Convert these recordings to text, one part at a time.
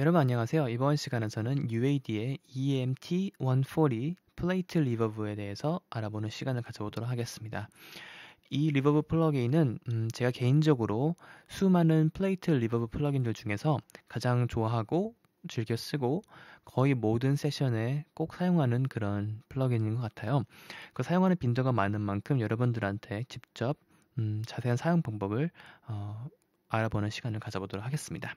여러분 안녕하세요. 이번 시간에서는 UAD의 EMT-140 플레이트 리버브에 대해서 알아보는 시간을 가져보도록 하겠습니다. 이 리버브 플러그인은 제가 개인적으로 수많은 플레이트 리버브 플러그인들 중에서 가장 좋아하고 즐겨 쓰고 거의 모든 세션에 꼭 사용하는 그런 플러그인인 것 같아요. 그 사용하는 빈도가 많은 만큼 여러분들한테 직접 자세한 사용 방법을 알아보는 시간을 가져보도록 하겠습니다.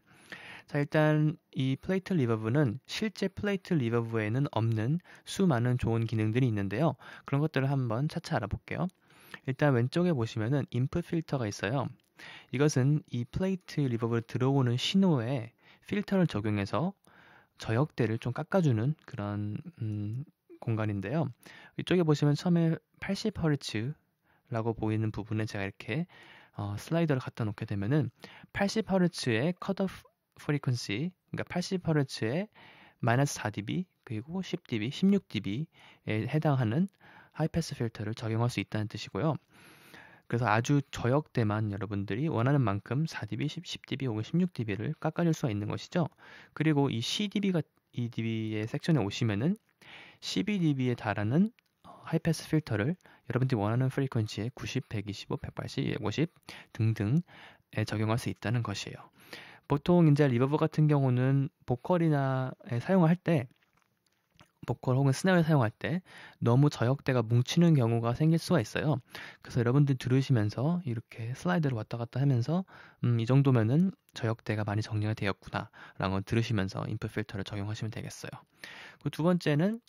자, 일단 이 플레이트 리버브는 실제 플레이트 리버브에는 없는 수많은 좋은 기능들이 있는데요. 그런 것들을 한번 차차 알아볼게요. 일단 왼쪽에 보시면은 인풋 필터가 있어요. 이것은 이 플레이트 리버브로 들어오는 신호에 필터를 적용해서 저역대를 좀 깎아주는 그런 공간인데요. 이쪽에 보시면 처음에 80Hz라고 보이는 부분에 제가 이렇게 슬라이더를 갖다 놓게 되면은 80Hz의 컷오프 프리퀀시, 그러니까 80Hz에 마이너스 4dB 그리고 10dB, 16dB에 해당하는 하이패스 필터를 적용할 수 있다는 뜻이고요. 그래서 아주 저역대만 여러분들이 원하는 만큼 4dB, 10dB 혹은 16dB를 깎아줄 수가 있는 것이죠. 그리고 이 CDB의 섹션에 오시면은 12dB에 달하는 하이패스 필터를 여러분들이 원하는 프리퀀시에 90, 125, 180, 150 등등에 적용할 수 있다는 것이에요. 보통 이제 리버브 같은 경우는 보컬이나 사용할 때 보컬 혹은 스네어를 사용할 때 너무 저역대가 뭉치는 경우가 생길 수가 있어요. 그래서 여러분들 들으시면서 이렇게 슬라이드를 왔다 갔다 하면서 이 정도면은 저역대가 많이 정리가 되었구나 라는 걸 들으시면서 인풋 필터를 적용하시면 되겠어요. 그 두 번째는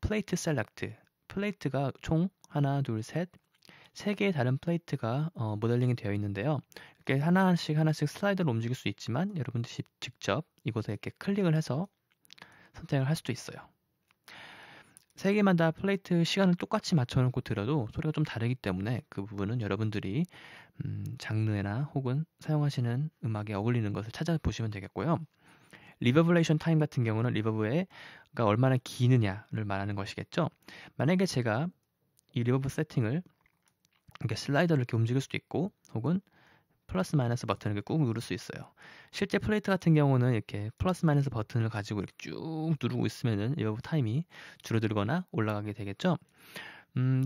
플레이트 셀렉트. 플레이트가 총 하나, 둘, 셋, 세 개의 다른 플레이트가 모델링이 되어 있는데요. 이렇게 하나씩 슬라이드로 움직일 수 있지만 여러분들이 직접 이곳에 이렇게 클릭을 해서 선택을 할 수도 있어요. 세 개마다 플레이트 시간을 똑같이 맞춰놓고 들어도 소리가 좀 다르기 때문에 그 부분은 여러분들이 장르나 혹은 사용하시는 음악에 어울리는 것을 찾아보시면 되겠고요. 리버브레이션 타임 같은 경우는 리버브가 얼마나 기느냐를 말하는 것이겠죠. 만약에 제가 이 리버브 세팅을 이렇게 슬라이더를 이렇게 움직일 수도 있고 혹은 플러스 마이너스 버튼을 이렇게 꾹 누를 수 있어요. 실제 플레이트 같은 경우는 이렇게 플러스 마이너스 버튼을 가지고 이렇게 쭉 누르고 있으면은 리버브 타임이 줄어들거나 올라가게 되겠죠.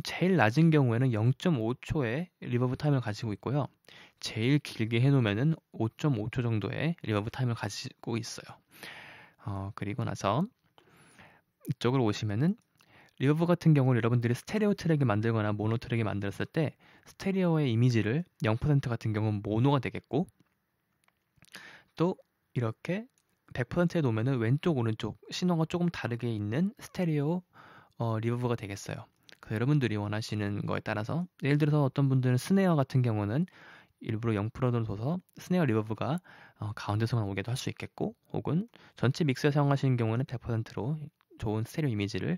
제일 낮은 경우에는 0.5초의 리버브 타임을 가지고 있고요. 제일 길게 해놓으면은 5.5초 정도의 리버브 타임을 가지고 있어요. 그리고 나서 이쪽으로 오시면은 리버브 같은 경우는 여러분들이 스테레오 트랙을 만들거나 모노 트랙을 만들었을 때 스테레오의 이미지를 0% 같은 경우는 모노가 되겠고 또 이렇게 100%에 놓으면 왼쪽 오른쪽 신호가 조금 다르게 있는 스테레오 리버브가 되겠어요. 그래서 여러분들이 원하시는 거에 따라서 예를 들어서 어떤 분들은 스네어 같은 경우는 일부러 0%로 둬서 스네어 리버브가 가운데서만 오게도 할 수 있겠고 혹은 전체 믹스에 사용하시는 경우는 100%로 좋은 스테레오 이미지를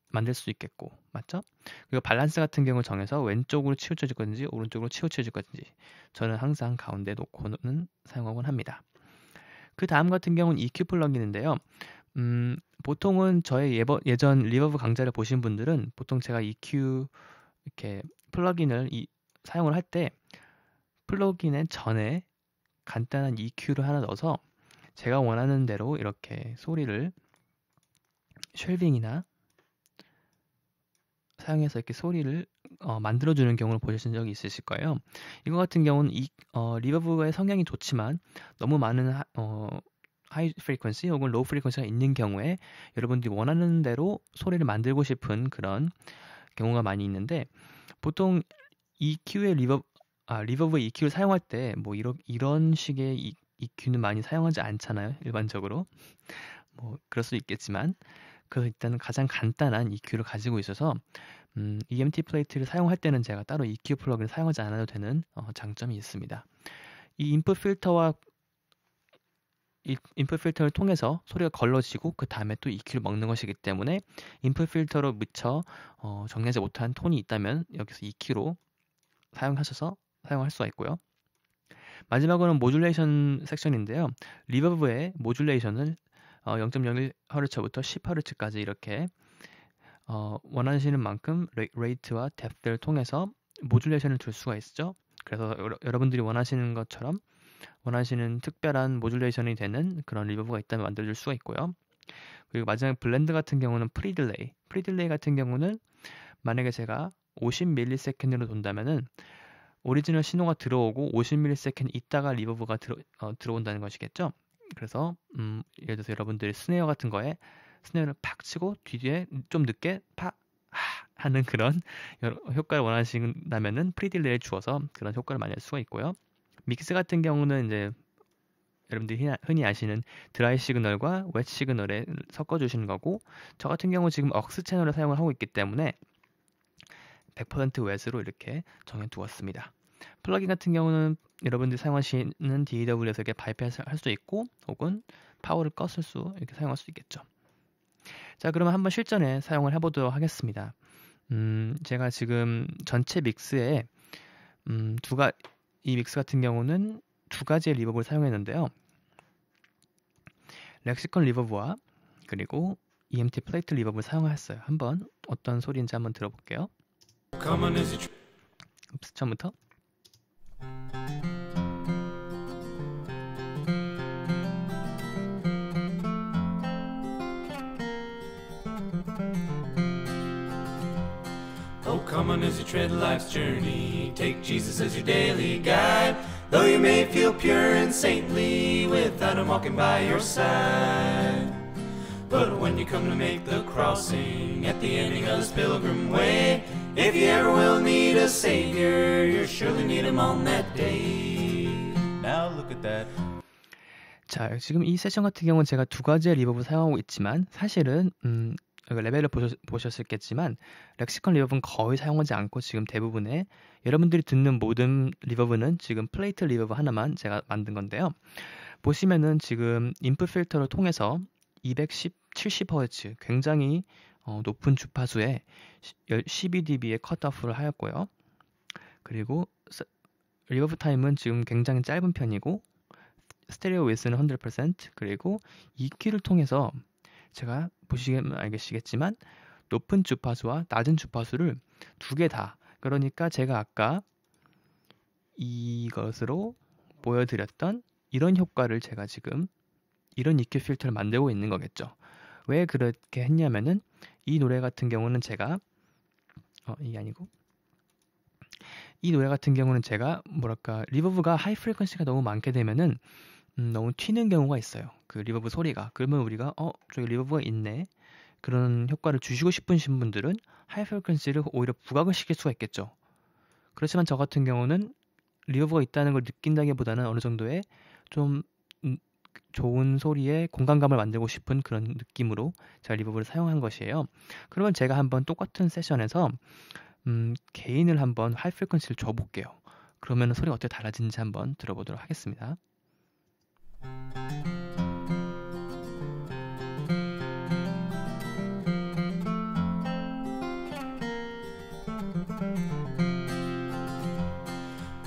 만들 수 있겠고 맞죠? 그리고 밸런스 같은 경우 정해서 왼쪽으로 치우쳐질 건지 오른쪽으로 치우쳐질 건지 저는 항상 가운데 놓고는 사용하곤 합니다. 그 다음 같은 경우는 EQ 플러그인인데요. 보통은 저의 예전 리버브 강좌를 보신 분들은 보통 제가 EQ 이렇게 플러그인을 사용을 할 때 플러그인의 전에 간단한 EQ를 하나 넣어서 제가 원하는 대로 이렇게 소리를 쉘빙이나 사용해서 이렇게 소리를 만들어주는 경우를 보신 적이 있으실 거예요. 이거 같은 경우는 리버브의 성향이 좋지만 너무 많은 하이 프리퀀시 혹은 로우 프리퀀시가 있는 경우에 여러분들이 원하는 대로 소리를 만들고 싶은 그런 경우가 많이 있는데 보통 EQ의 리버브의 EQ를 사용할 때 뭐 이런 식의 EQ는 많이 사용하지 않잖아요. 일반적으로 뭐 그럴 수 있겠지만 일단은 가장 간단한 EQ를 가지고 있어서 EMT 플레이트를 사용할 때는 제가 따로 EQ 플러그를 사용하지 않아도 되는 장점이 있습니다. 이 인풋 필터를 통해서 소리가 걸러지고 그 다음에 또 EQ를 먹는 것이기 때문에 인풋 필터로 미처 정리하지 못한 톤이 있다면 여기서 EQ로 사용할 수가 있고요. 마지막으로는 모듈레이션 섹션인데요. 리버브의 모듈레이션을 0.01Hz부터 10Hz까지 이렇게 원하시는 만큼 레이트와 뎁스를 통해서 모듈레이션을 줄 수가 있죠. 그래서 여러분들이 원하시는 것처럼 원하시는 특별한 모듈레이션이 되는 그런 리버브가 있다면 만들어줄 수가 있고요. 그리고 마지막 블렌드 같은 경우는 프리딜레이. 프리딜레이 같은 경우는 만약에 제가 50ms로 돈다면은 오리지널 신호가 들어오고 50ms 있다가 리버브가 들어온다는 것이겠죠. 그래서 예를 들어서 여러분들이 스네어 같은 거에 스네어를 팍 치고 뒤에 좀 늦게 팍 하는 그런 효과를 원하신다면은 프리딜레이를 주어서 그런 효과를 만들 수가 있고요. 믹스 같은 경우는 이제 여러분들이 흔히 아시는 드라이 시그널과 웻 시그널에 섞어주시는 거고, 저 같은 경우 지금 억스 채널을 사용을 하고 있기 때문에 100% 웻으로 이렇게 정해두었습니다. 플러긴 같은 경우는 여러분들이 사용하시는 DAW에서 바이패스할 수 있고, 혹은 파워를 껐을 수 이렇게 사용할 수 있겠죠. 자, 그러면 한번 실전에 사용을 해보도록 하겠습니다. 제가 지금 전체 믹스에 이 믹스 같은 경우는 두 가지의 리버브를 사용했는데요. 렉시컨 리버브와 그리고 EMT 플레이트 리버브를 사용했어요. 한번 어떤 소리인지 한번 들어볼게요. 처음부터. Oh, come on as you tread life's journey. Take Jesus as your daily guide. Though you may feel pure and saintly without him walking by your side. But when you come to make the crossing at the ending of this pilgrim way, if you ever will need a savior, you'll surely need him on that day. Now look at that. 자, 지금 이 세션 같은 경우는 제가 두 가지의 리버브 사용하고 있지만 사실은 레벨을 보셨겠지만 렉시컨 리버브는 거의 사용하지 않고 지금 대부분의 여러분들이 듣는 모든 리버브는 지금 플레이트 리버브 하나만 제가 만든 건데요. 보시면은 지금 인풋 필터를 통해서 270Hz 굉장히 높은 주파수에 12dB의 컷오프를 하였고요. 그리고 리버브 타임은 지금 굉장히 짧은 편이고 스테레오 웨스는 100% 그리고 EQ를 통해서 제가 보시면 알겠지만 높은 주파수와 낮은 주파수를 두 개 다, 그러니까 제가 아까 이것으로 보여드렸던 이런 효과를 제가 지금 이런 EQ 필터를 만들고 있는 거겠죠. 왜 그렇게 했냐면은 이 노래 같은 경우는 제가 이 노래 같은 경우는 제가 리버브가 하이 프리퀀시가 너무 많게 되면은 너무 튀는 경우가 있어요. 그 리버브 소리가. 그러면 우리가 저기 리버브가 있네. 그런 효과를 주시고 싶으신 분들은 하이 프리퀀시를 오히려 부각을 시킬 수가 있겠죠. 그렇지만 저 같은 경우는 리버브가 있다는 걸 느낀다기보다는 어느 정도의 좀 좋은 소리에 공간감을 만들고 싶은 그런 느낌으로 제가 리버브를 사용한 것이에요. 그러면 제가 한번 똑같은 세션에서 게인을 한번 하이 프리퀀시를 줘볼게요. 그러면 소리가 어떻게 달라지는지 한번 들어보도록 하겠습니다.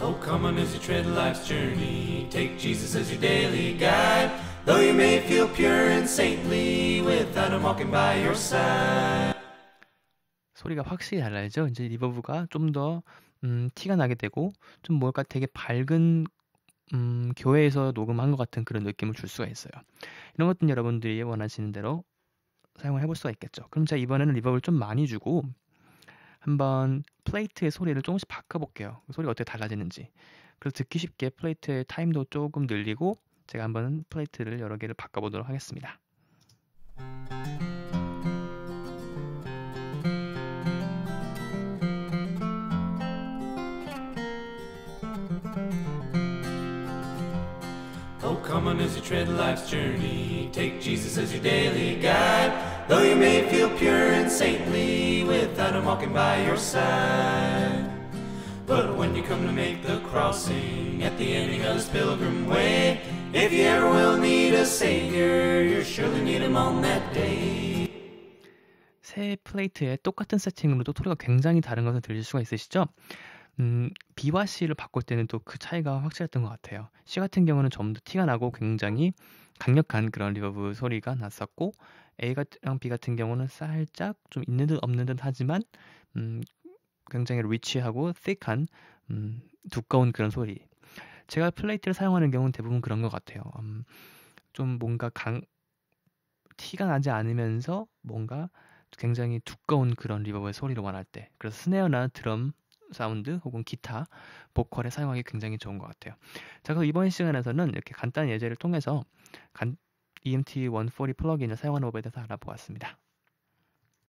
Oh, come on as you tread life's journey. Take Jesus as your daily guide. Though you may feel pure and saintly without him walking by your side. 소리가 확실히 달라지죠. 이제 리버브가 좀 더 티가 나게 되고 좀 뭘까 되게 밝은 교회에서 녹음한 것 같은 그런 느낌을 줄 수가 있어요. 이런 것들은 여러분들이 원하시는 대로 사용을 해볼 수가 있겠죠. 그럼 제가 이번에는 리버브를 좀 많이 주고 한번 플레이트의 소리를 조금씩 바꿔볼게요. 소리가 어떻게 달라지는지. 그래서 듣기 쉽게 플레이트의 타임도 조금 늘리고 제가 한번 플레이트를 여러 개를 바꿔보도록 하겠습니다. Come on as you tread life's journey. Take Jesus as your daily guide. Though you may feel pure and saintly without him walking by your side. But when you come to make the crossing at the ending of this pilgrim way, if you ever will need a savior, you'll surely need him on that day. 새 플레이트에 똑같은 세팅으로도 소리가 굉장히 다른 것을 들으실 수가 있으시죠? B와 C를 바꿀 때는 또 그 차이가 확실했던 것 같아요. C 같은 경우는 좀 더 티가 나고 굉장히 강력한 그런 리버브 소리가 났었고 A랑 B 같은 경우는 살짝 좀 있는 듯 없는 듯 하지만 굉장히 리치하고 thick한 두꺼운 그런 소리. 제가 플레이트를 사용하는 경우는 대부분 그런 것 같아요. 좀 뭔가 티가 나지 않으면서 뭔가 굉장히 두꺼운 그런 리버브의 소리를 원할 때, 그래서 스네어나 드럼 사운드 혹은 기타, 보컬에 사용하기 굉장히 좋은 것 같아요. 자, 그럼 이번 시간에서는 이렇게 간단한 예제를 통해서 EMT 140 플러그인을 사용하는 법에 대해서 알아보았습니다.